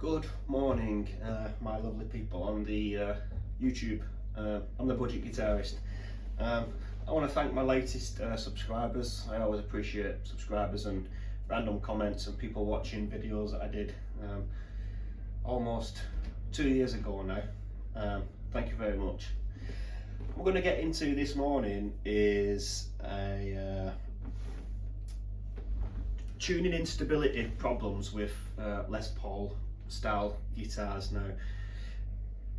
Good morning, my lovely people on the YouTube. I'm the Budget Guitarist. I want to thank my latest subscribers. I always appreciate subscribers and random comments and people watching videos that I did almost 2 years ago now. Thank you very much. What we're going to get into this morning is a tuning instability problems with Les Paul style guitars. Now,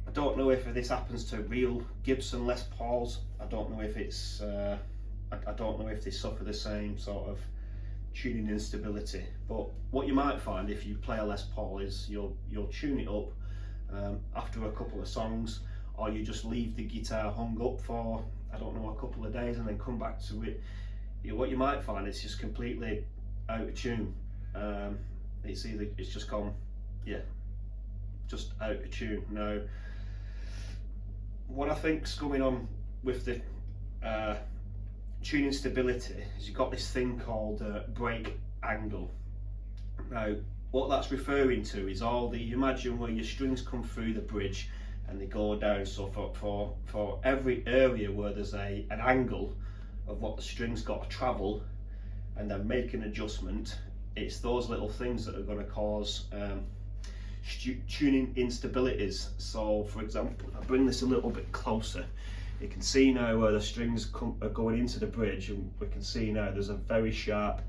I don't know if this happens to real Gibson Les Pauls. I don't know if it's I don't know if they suffer the same sort of tuning instability, but what you might find if you play a Les Paul is you'll tune it up after a couple of songs, or you just leave the guitar hung up for, I don't know, a couple of days and then come back to it. What you might find is just completely out of tune. It's just gone, just out of tune. Now, what I think's going on with the tuning stability is you've got this thing called break angle. Now, what that's referring to is you imagine where your strings come through the bridge and they go down. So for every area where there's an angle of what the strings got to travel and then make an adjustment, it's those little things that are going to cause tuning instabilities. So for example, if I bring this a little bit closer, you can see now where the strings are going into the bridge, and we can see now there's a very sharp,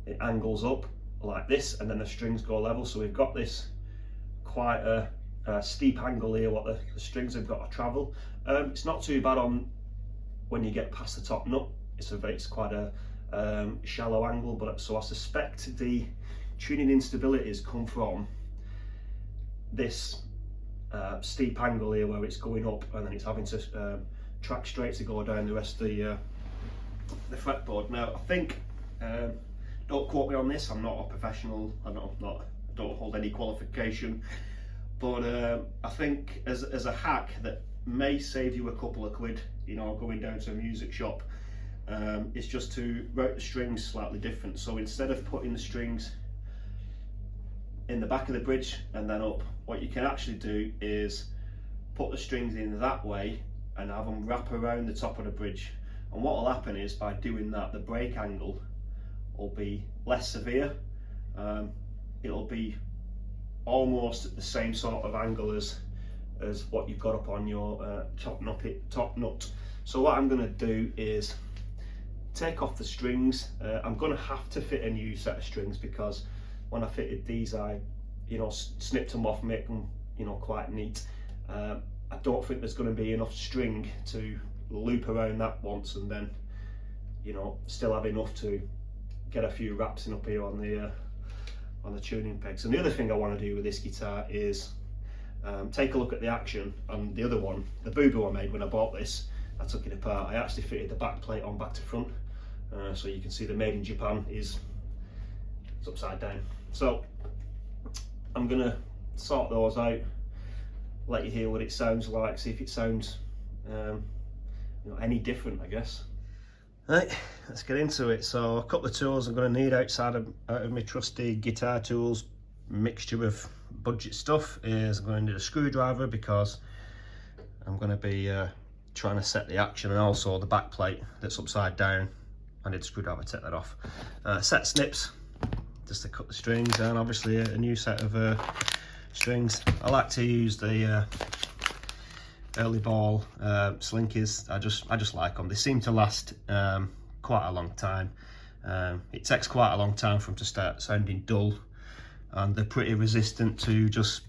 it angles up like this, and then the strings go level. So we've got this quite a steep angle here what the strings have got to travel. It's not too bad on when you get past the top nut. It's quite a shallow angle, but so I suspect the tuning instabilities come from this steep angle here where it's going up and then it's having to track straight to go down the rest of the fretboard. Now, I think, don't quote me on this, I'm not a professional, I don't hold any qualification, but I think as a hack that may save you a couple of quid, going down to a music shop, it's just to route the strings slightly different. So instead of putting the strings in the back of the bridge and then up, what you can actually do is put the strings in that way and have them wrap around the top of the bridge. And what will happen is, by doing that, the break angle will be less severe. It'll be almost at the same sort of angle as what you've got up on your top nut. So what I'm going to do is take off the strings. I'm going to have to fit a new set of strings, because when I fitted these, I snipped them off, make them quite neat. I don't think there's going to be enough string to loop around that once and then still have enough to get a few wraps in up here on the tuning pegs. And the other thing I want to do with this guitar is take a look at the action on the other one. The boo-boo I made when I bought this, I took it apart. I actually fitted the back plate on back to front, so you can see the made in Japan is upside down. So I'm gonna sort those out, let you hear what it sounds like, see if it sounds any different, I guess. Right, let's get into it. So a couple of tools I'm going to need out of my trusty guitar tools mixture of budget stuff is I'm going to need a screwdriver, because I'm going to be trying to set the action, and also the back plate that's upside down. I need a screwdriver to take that off. Set snips just to cut the strings, and obviously a new set of strings. I like to use the early ball slinkies. I just like them. They seem to last quite a long time. It takes quite a long time for them to start sounding dull, and they're pretty resistant to just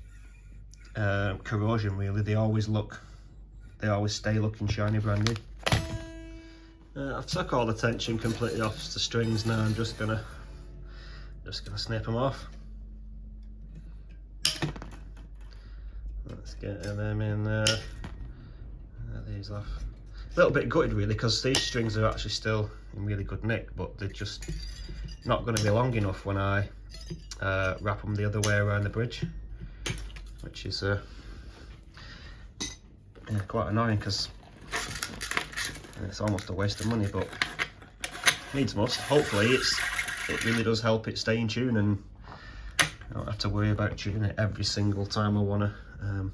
corrosion, really. They always stay looking shiny brand new. I've took all the tension completely off the strings now. I'm just gonna snip them off. Let's get them in there. These off. A little bit gutted really, because these strings are actually still in really good nick, but they're just not going to be long enough when I wrap them the other way around the bridge, which is quite annoying, because it's almost a waste of money, but needs must. Hopefully it really does help it stay in tune and I don't have to worry about tuning it every single time I want to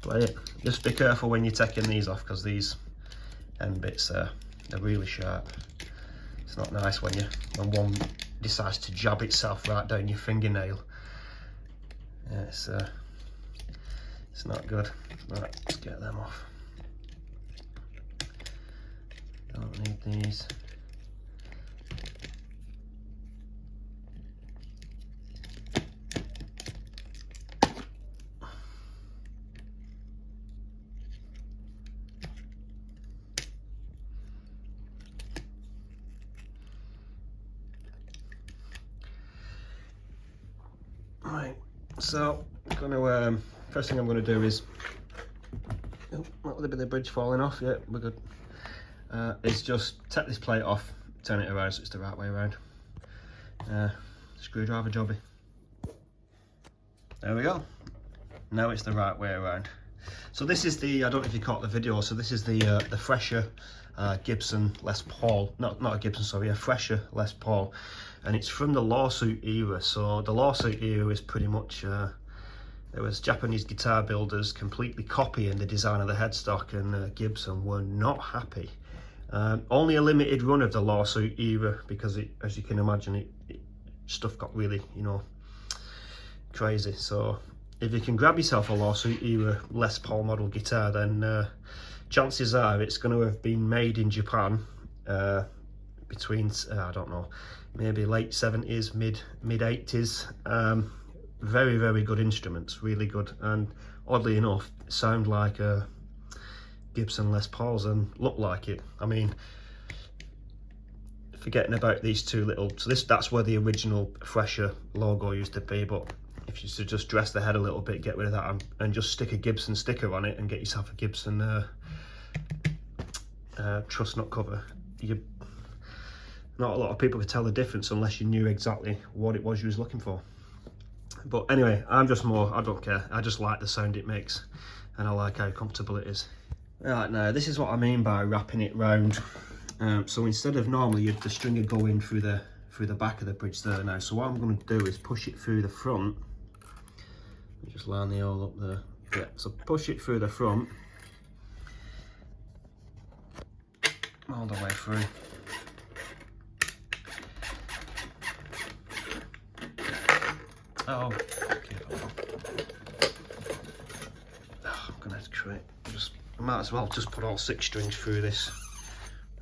play it. Just be careful when you're taking these off, because these end bits they're really sharp. It's not nice when one decides to jab itself right down your fingernail. Yeah, it's not good. Right, let's get them off. Don't need these. Right, so I'm gonna first thing I'm gonna do is, oh, not with a bit of the bridge falling off. Yeah, we're good. Is just take this plate off, turn it around so it's the right way around. Screwdriver jobby. There we go. Now it's the right way around. So this is the, I don't know if you caught the video, so this is the fresher Gibson Les Paul, not a Gibson, sorry, a fresher Les Paul, and it's from the lawsuit era. So the lawsuit era is pretty much, there was Japanese guitar builders completely copying the design of the headstock, and Gibson were not happy. Only a limited run of the lawsuit era, because it, as you can imagine, stuff got really, you know, crazy. So if you can grab yourself a lawsuit era Les Paul model guitar, then chances are it's going to have been made in Japan between I don't know, maybe late 70s, mid 80s. Very, very good instruments, really good, and oddly enough sound like Gibson Les Pauls and look like it. I mean, forgetting about these two little, so that's where the original fresher logo used to be, but if you should just dress the head a little bit, get rid of that, and just stick a Gibson sticker on it and get yourself a Gibson truss nut cover, not a lot of people could tell the difference unless you knew exactly what it was you was looking for. But anyway, I don't care, I just like the sound it makes, and I like how comfortable it is. Right, now this is what I mean by wrapping it round. So instead of normally the string would go in through the back of the bridge there now, so what I'm going to do is push it through the front. Just line the hole up there. Yeah, so push it through the front all the way through. Oh, okay. I'm gonna have to create. I might as well just put all 6 strings through this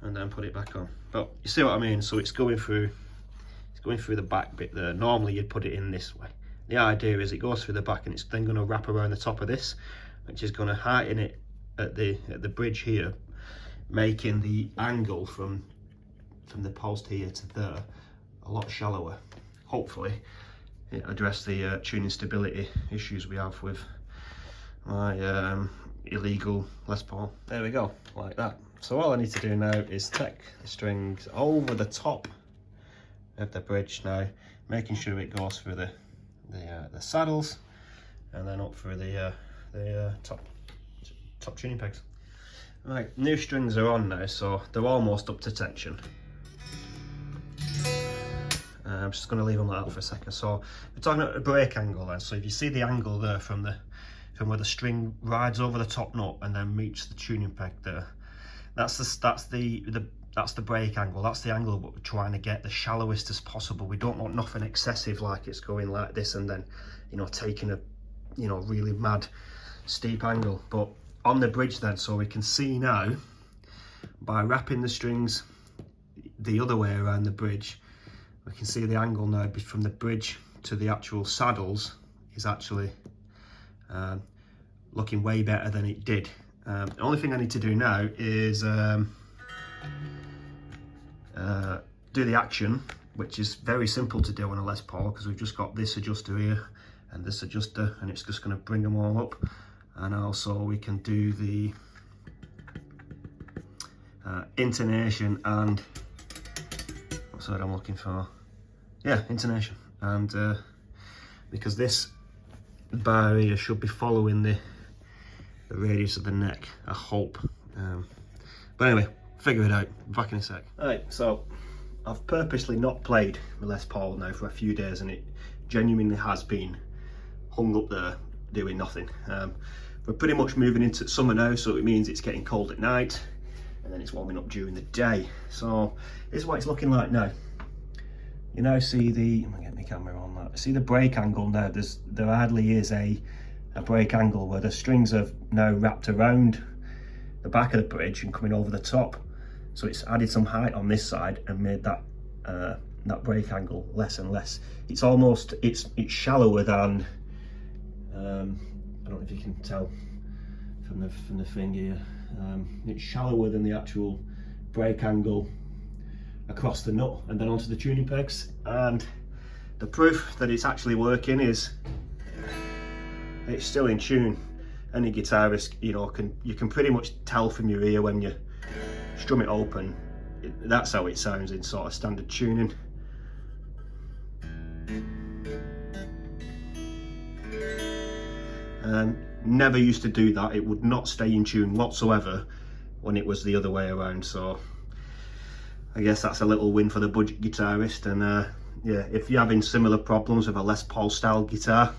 and then put it back on. But you see what I mean? So it's going through the back bit there. Normally you'd put it in this way. The idea is it goes through the back and it's then going to wrap around the top of this, which is going to heighten it at the bridge here, making the angle from the post here to there a lot shallower. Hopefully it address the tuning stability issues we have with my illegal Les Paul. There we go, like that. So all I need to do now is take the strings over the top of the bridge now, making sure it goes through the saddles and then up through the top tuning pegs. Right, new strings are on now, so they're almost up to tension. I'm just going to leave them like that for a second. So we're talking about a break angle then. So if you see the angle there from where the string rides over the top nut and then meets the tuning peg there, that's the break angle. That's the angle that we're trying to get the shallowest as possible. We don't want nothing excessive, like it's going like this and then, you know, taking a, you know, really mad steep angle. But on the bridge then, so we can see now by wrapping the strings the other way around the bridge, we can see the angle now from the bridge to the actual saddles is actually looking way better than it did. The only thing I need to do now is do the action, which is very simple to do on a Les Paul, because we've just got this adjuster here and this adjuster, and it's just going to bring them all up. And also we can do the intonation and what's that I'm looking for? Yeah, intonation. And because this bar here should be following the radius of the neck, I hope. But anyway, figure it out. Back in a sec. Alright, so I've purposely not played my Les Paul now for a few days, and it genuinely has been hung up there doing nothing. We're pretty much moving into summer now, so it means it's getting cold at night and then it's warming up during the day. So this is what it's looking like now. You now see the, I'm gonna get my camera on that. See the brake angle now. There hardly is a brake angle where the strings are now wrapped around the back of the bridge and coming over the top. So it's added some height on this side and made that that brake angle less and less. It's almost, it's shallower than, I don't know if you can tell from the thing here. It's shallower than the actual brake angle across the nut and then onto the tuning pegs. And the proof that it's actually working is it's still in tune. Any guitarist, you know, you can pretty much tell from your ear when you strum it open. That's how it sounds in sort of standard tuning. Never used to do that. It would not stay in tune whatsoever when it was the other way around. So I guess that's a little win for the budget guitarist. And yeah, if you're having similar problems with a Les Paul style guitar,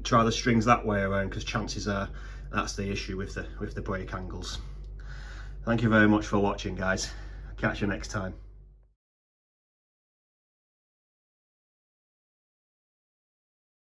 try the strings that way around, because chances are that's the issue with the brake angles. Thank you very much for watching, guys. Catch you next time.